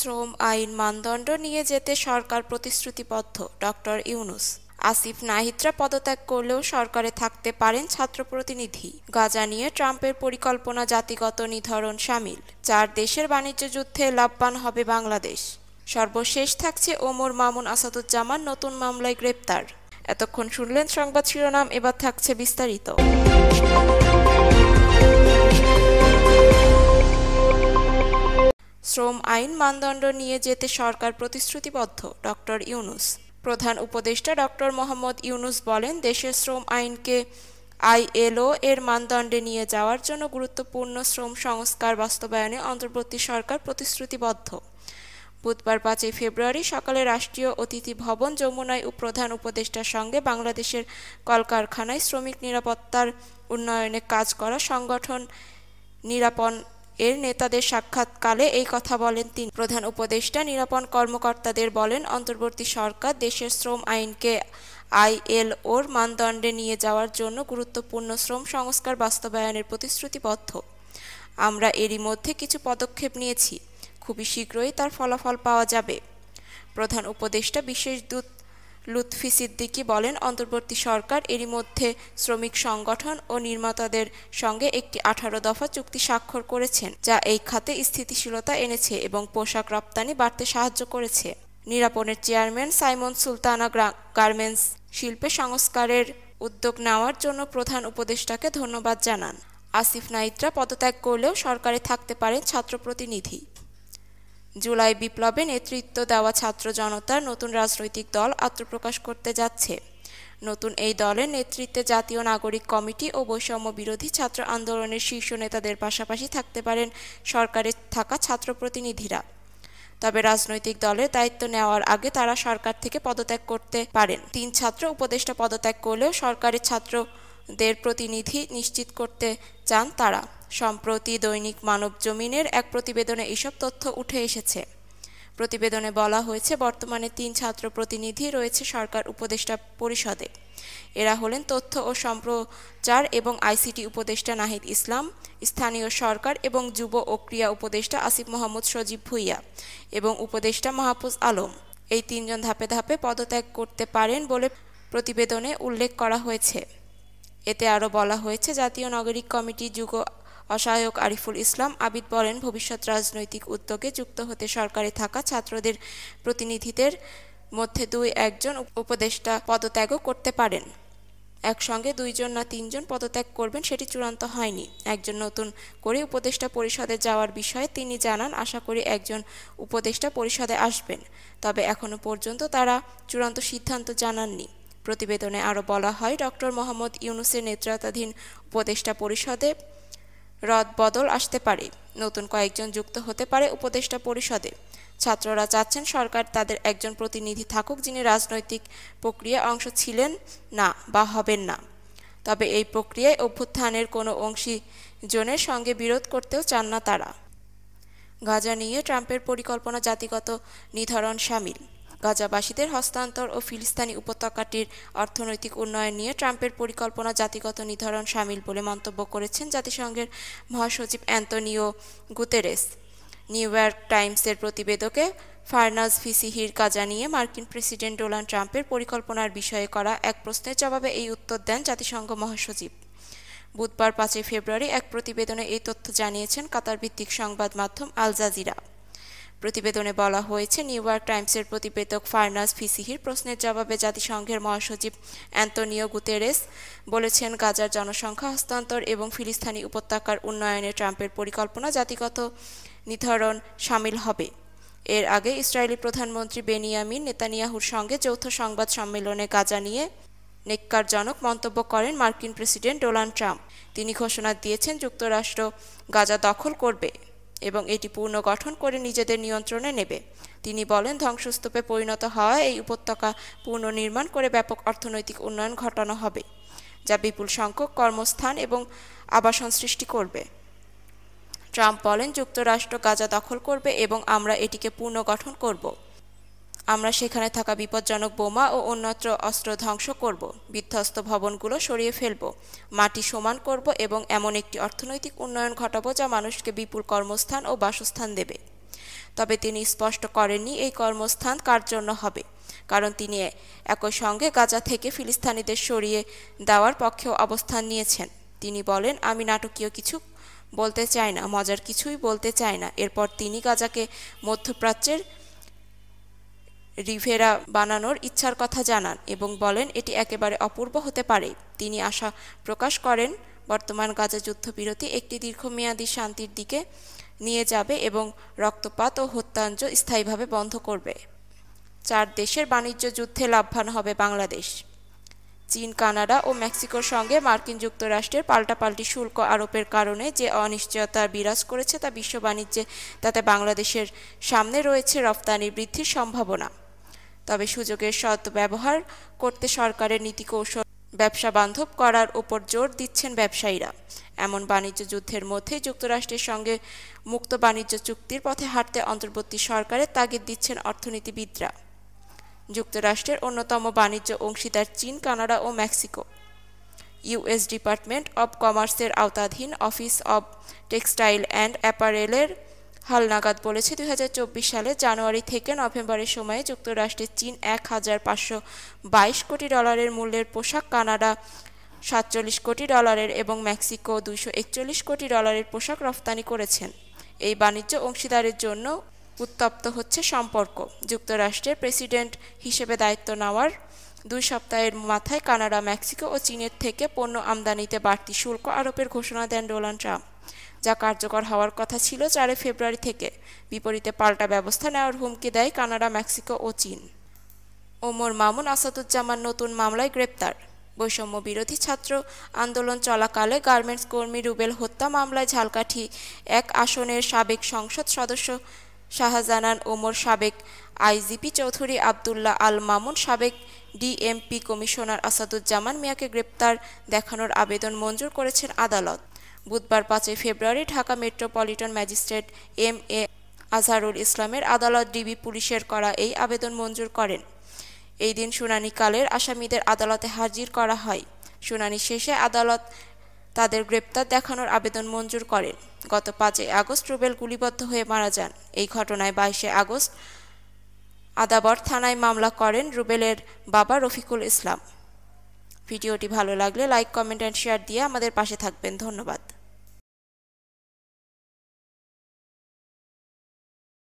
শ্রম আইন মানদণ্ড নিয়ে যেতে সরকার প্রতিশ্রুতিবদ্ধ, ডক্টর ইউনূস। আসিফ নাহিদরা পদত্যাগ করলেও সরকারে থাকতে পারেন ছাত্র প্রতিনিধি। গাজা নিয়ে ট্রাম্পের পরিকল্পনা জাতিগত নিধন শামিল। 4 দেশের বাণিজ্য যুদ্ধে লাভবান হবে বাংলাদেশ। সর্বশেষ থাকছে ওমর মামুন আসাদুজ্জামান নতুন মামলায় গ্রেপ্তার। এতক্ষণ শুনলেন সংবাদ শিরোনাম, এবার থাকছে বিস্তারিত। শ্রম আইন মানদণ্ড নিয়ে যেতে সরকার প্রতিশ্রুতিবদ্ধ, ডক্টর ইউনূস। প্রধান উপদেষ্টা ডক্টর মোহাম্মদ ইউনূস বলেন, দেশের শ্রম আইনকে আইএলও এর মানদণ্ডে নিয়ে যাওয়ার জন্য গুরুত্বপূর্ণ শ্রম সংস্কার বাস্তবায়নে অন্তর্বর্তী সরকার প্রতিশ্রুতিবদ্ধ। বুধবার 5 ফেব্রুয়ারি সকালে রাষ্ট্রীয় অতিথি ভবন যমুনায় প্রধান উপদেষ্টার সঙ্গে বাংলাদেশের কলকারখানায় শ্রমিক নিরাপত্তার উন্নয়নে কাজ করা সংগঠন নিরাপন এর নেতাদের সাক্ষাৎকালে এই কথা বলেন তিনি। প্রধান উপদেষ্টা নিরাপন কর্মকর্তাদের বলেন, অন্তর্বর্তী সরকার দেশের শ্রম আইনকে আইএলওর মানদণ্ডে নিয়ে যাওয়ার জন্য গুরুত্বপূর্ণ শ্রম সংস্কার বাস্তবায়নের প্রতিশ্রুতিবদ্ধ। আমরা এরই মধ্যে কিছু পদক্ষেপ নিয়েছি, খুবই শীঘ্রই তার ফলাফল পাওয়া যাবে। প্রধান উপদেষ্টা বিশেষ দূত লুৎফি সিদ্দিকী বলেন, অন্তর্বর্তী সরকার এরই মধ্যে শ্রমিক সংগঠন ও নির্মাতাদের সঙ্গে একটি 18 দফা চুক্তি স্বাক্ষর করেছেন, যা এই খাতে স্থিতিশীলতা এনেছে এবং পোশাক রপ্তানি বাড়তে সাহায্য করেছে। নিরাপনের চেয়ারম্যান সাইমন সুলতানা গার্মেন্টস শিল্পে সংস্কারের উদ্যোগ নেওয়ার জন্য প্রধান উপদেষ্টাকে ধন্যবাদ জানান। আসিফ নাহিদরা পদত্যাগ করলেও সরকারে থাকতে পারেন ছাত্র প্রতিনিধি। জুলাই বিপ্লবে নেতৃত্ব দেওয়া ছাত্র জনতার নতুন রাজনৈতিক দল আত্মপ্রকাশ করতে যাচ্ছে। নতুন এই দলের নেতৃত্বে জাতীয় নাগরিক কমিটি ও বৈষম্য বিরোধী ছাত্র আন্দোলনের শীর্ষ নেতাদের পাশাপাশি থাকতে পারেন সরকারে থাকা ছাত্র প্রতিনিধিরা। তবে রাজনৈতিক দলের দায়িত্ব নেওয়ার আগে তারা সরকার থেকে পদত্যাগ করতে পারেন। 3 ছাত্র উপদেষ্টা পদত্যাগ করলেও সরকারের ছাত্রদের প্রতিনিধি নিশ্চিত করতে চান তারা। সম্প্রতি দৈনিক মানবজমিনের এক প্রতিবেদনে এসব তথ্য উঠে এসেছে। প্রতিবেদনে বলা হয়েছে, বর্তমানে 3 ছাত্র প্রতিনিধি রয়েছে সরকার উপদেষ্টা পরিষদে। এরা হলেন তথ্য ও সম্প্রচার এবং আইসিটি উপদেষ্টা নাহিদ ইসলাম, স্থানীয় সরকার এবং যুব ও ক্রীড়া উপদেষ্টা আসিফ মোহাম্মদ সজীব ভুঁইয়া এবং উপদেষ্টা মাহফুজ আলম। এই 3 জন ধাপে ধাপে পদত্যাগ করতে পারেন বলে প্রতিবেদনে উল্লেখ করা হয়েছে। এতে আরও বলা হয়েছে, জাতীয় নাগরিক কমিটি যুগ অসহায়ক আরিফুল ইসলাম আবিদ বলেন, ভবিষ্যৎ রাজনৈতিক উদ্যোগে যুক্ত হতে সরকারে থাকা ছাত্রদের প্রতিনিধিদের মধ্যে 2-1 জন উপদেষ্টা পদত্যাগও করতে পারেন। একসঙ্গে 2 জন না 3 জন পদত্যাগ করবেন সেটি চূড়ান্ত হয়নি। একজন নতুন করে উপদেষ্টা পরিষদে যাওয়ার বিষয়ে তিনি জানান, আশা করি একজন উপদেষ্টা পরিষদে আসবেন, তবে এখনো পর্যন্ত তারা চূড়ান্ত সিদ্ধান্ত জানাননি। প্রতিবেদনে আরও বলা হয়, ডক্টর মোহাম্মদ ইউনূসের নেতৃত্বাধীন উপদেষ্টা পরিষদে রদবদল আসতে পারে, নতুন কয়েকজন যুক্ত হতে পারে উপদেষ্টা পরিষদে। ছাত্ররা চাচ্ছেন সরকার তাদের একজন প্রতিনিধি থাকুক যিনি রাজনৈতিক প্রক্রিয়ায় অংশ ছিলেন না বা হবেন না, তবে এই প্রক্রিয়ায় অভ্যুত্থানের কোনো অংশীজনের সঙ্গে বিরোধ করতেও চান না তারা। গাজা নিয়ে ট্রাম্পের পরিকল্পনা জাতিগত নিধন শামিল। গাজাবাসীদের হস্তান্তর ও ফিলিস্তিনি উপত্যকাটির অর্থনৈতিক উন্নয়ন নিয়ে ট্রাম্পের পরিকল্পনা জাতিগত নিধন শামিল বলে মন্তব্য করেছেন জাতিসংঘের মহাসচিব অ্যান্তোনিও গুতেরেস। নিউ ইয়র্ক টাইমসের প্রতিবেদকে ফারনাজ ফিসিহির গাজা নিয়ে মার্কিন প্রেসিডেন্ট ডোনাল্ড ট্রাম্পের পরিকল্পনার বিষয়ে করা এক প্রশ্নের জবাবে এই উত্তর দেন জাতিসংঘ মহাসচিব। বুধবার 5 ফেব্রুয়ারি এক প্রতিবেদনে এই তথ্য জানিয়েছেন কাতার ভিত্তিক সংবাদ মাধ্যম আল জাজিরা। প্রতিবেদনে বলা হয়েছে, নিউ ইয়র্ক টাইমসের প্রতিবেদক ফারনাজ ফিসিহির প্রশ্নের জবাবে জাতিসংঘের মহাসচিব অ্যান্তোনিও গুতেরেস বলেছেন, গাজার জনসংখ্যা হস্তান্তর এবং ফিলিস্তিনি উপত্যকার উন্নয়নে ট্রাম্পের পরিকল্পনা জাতিগত নিধন শামিল হবে। এর আগে ইসরায়েলি প্রধানমন্ত্রী বেনিয়ামিন নেতানিয়াহুর সঙ্গে যৌথ সংবাদ সম্মেলনে গাজা নিয়ে ন্যক্কারজনক মন্তব্য করেন মার্কিন প্রেসিডেন্ট ডোনাল্ড ট্রাম্প। তিনি ঘোষণা দিয়েছেন, যুক্তরাষ্ট্র গাজা দখল করবে এবং এটি পুনর্গঠন করে নিজেদের নিয়ন্ত্রণে নেবে। তিনি বলেন, ধ্বংসস্তূপে পরিণত হওয়া এই উপত্যকা পুনর্নির্মাণ করে ব্যাপক অর্থনৈতিক উন্নয়ন ঘটানো হবে, যা বিপুল সংখ্যক কর্মস্থান এবং আবাসন সৃষ্টি করবে। ট্রাম্প বলেন, যুক্তরাষ্ট্র গাজা দখল করবে এবং আমরা এটিকে পুনর্গঠন করব। আমরা সেখানে থাকা বিপজ্জনক বোমা ও অন্যত্র অস্ত্র ধ্বংস করব, বিধ্বস্ত ভবনগুলো সরিয়ে ফেলব, মাটি সমান করব এবং এমন একটি অর্থনৈতিক উন্নয়ন ঘটাবো যা মানুষকে বিপুল কর্মস্থান ও বাসস্থান দেবে। তবে তিনি স্পষ্ট করেননি এই কর্মস্থান কার জন্য হবে, কারণ তিনি একই সঙ্গে গাজা থেকে ফিলিস্তিনিদের সরিয়ে দেওয়ার পক্ষেও অবস্থান নিয়েছেন। তিনি বলেন, আমি নাটকীয় কিছু বলতে চাই না, মজার কিছুই বলতে চাই না। এরপর তিনি গাজাকে মধ্যপ্রাচ্যের রিভেরা বানানোর ইচ্ছার কথা জানান এবং বলেন এটি একেবারে অপূর্ব হতে পারে। তিনি আশা প্রকাশ করেন বর্তমান গাজা যুদ্ধবিরতি একটি দীর্ঘমেয়াদী শান্তির দিকে নিয়ে যাবে এবং রক্তপাত ও হত্যাযজ্ঞ স্থায়ীভাবে বন্ধ করবে। 4 দেশের বাণিজ্য যুদ্ধে লাভবান হবে বাংলাদেশ। চীন, কানাডা ও মেক্সিকোর সঙ্গে মার্কিন যুক্তরাষ্ট্রের পাল্টাপাল্টি শুল্ক আরোপের কারণে যে অনিশ্চয়তা বিরাজ করেছে তা বিশ্ব বাণিজ্যে, তাতে বাংলাদেশের সামনে রয়েছে রফতানি বৃদ্ধির সম্ভাবনা। তবে সুযোগের সদ্ব্যবহার করতে সরকারের নীতিকৌশল ব্যবসা বান্ধব করার ওপর জোর দিচ্ছেন ব্যবসায়ীরা। এমন বাণিজ্য যুদ্ধের মধ্যে যুক্তরাষ্ট্রের সঙ্গে মুক্ত বাণিজ্য চুক্তির পথে হাঁটতে অন্তর্বর্তী সরকারের তাগিদ দিচ্ছেন অর্থনীতিবিদরা। যুক্তরাষ্ট্রের অন্যতম বাণিজ্য অংশীদার চীন, কানাডা ও মেক্সিকো। ইউএস ডিপার্টমেন্ট অব কমার্সের আওতাধীন অফিস অব টেক্সটাইল অ্যান্ড অ্যাপারেলের হালনাগাদ বলেছে, 2024 সালে জানুয়ারি থেকে নভেম্বরের সময়ে যুক্তরাষ্ট্রে চীন 1,522 কোটি ডলারের মূল্যের পোশাক, কানাডা 47 কোটি ডলারের এবং মেক্সিকো 241 কোটি ডলারের পোশাক রফতানি করেছেন। এই বাণিজ্য অংশীদারের জন্য উত্তপ্ত হচ্ছে সম্পর্ক। যুক্তরাষ্ট্রের প্রেসিডেন্ট হিসেবে দায়িত্ব নেওয়ার 2 সপ্তাহের মাথায় কানাডা, মেক্সিকো ও চীনের থেকে পণ্য আমদানিতে বাড়তি শুল্ক আরোপের ঘোষণা দেন ডোনাল্ড ট্রাম্প, যা কার্যকর হওয়ার কথা ছিল 4 ফেব্রুয়ারি থেকে। বিপরীতে পাল্টা ব্যবস্থা নেওয়ার হুমকি দেয় কানাডা, মেক্সিকো ও চীন। ওমর মামুন আসাদুজ্জামান নতুন মামলায় গ্রেপ্তার। বৈষম্য বিরোধী ছাত্র আন্দোলন চলাকালে গার্মেন্টস কর্মী রুবেল হত্যা মামলায় ঝালকাঠি 1 আসনের সাবেক সংসদ সদস্য শাহজাহান ওমর, সাবেক আইজিপি চৌধুরী আবদুল্লাহ আল মামুন, সাবেক ডিএমপি কমিশনার আসাদুজ্জামান মিয়াকে গ্রেপ্তার দেখানোর আবেদন মঞ্জুর করেছেন আদালত। বুধবার 5 ফেব্রুয়ারি Dhaka metropolitan magistrate M A. Azharul ইসলামের আদালত ডিবি পুলিশের করা এই আবেদন মঞ্জুর করেন। এই দিন শুনানিকালের আসামিদের আদালতে হাজির করা হয়। শুনানি শেষে আদালত তাদের গ্রেপ্তার দেখানোর আবেদন মঞ্জুর করেন। গত 5 আগস্ট রুবেল গুলিবদ্ধ হয়ে মারা যান। এই ঘটনায় 22 আগস্ট আদাবর থানায় মামলা করেন রুবেলের বাবা রফিকুল ইসলাম। ভিডিওটি ভালো লাগলে লাইক, কমেন্ট অ্যান্ড শেয়ার দিয়ে আমাদের পাশে থাকবেন। ধন্যবাদ।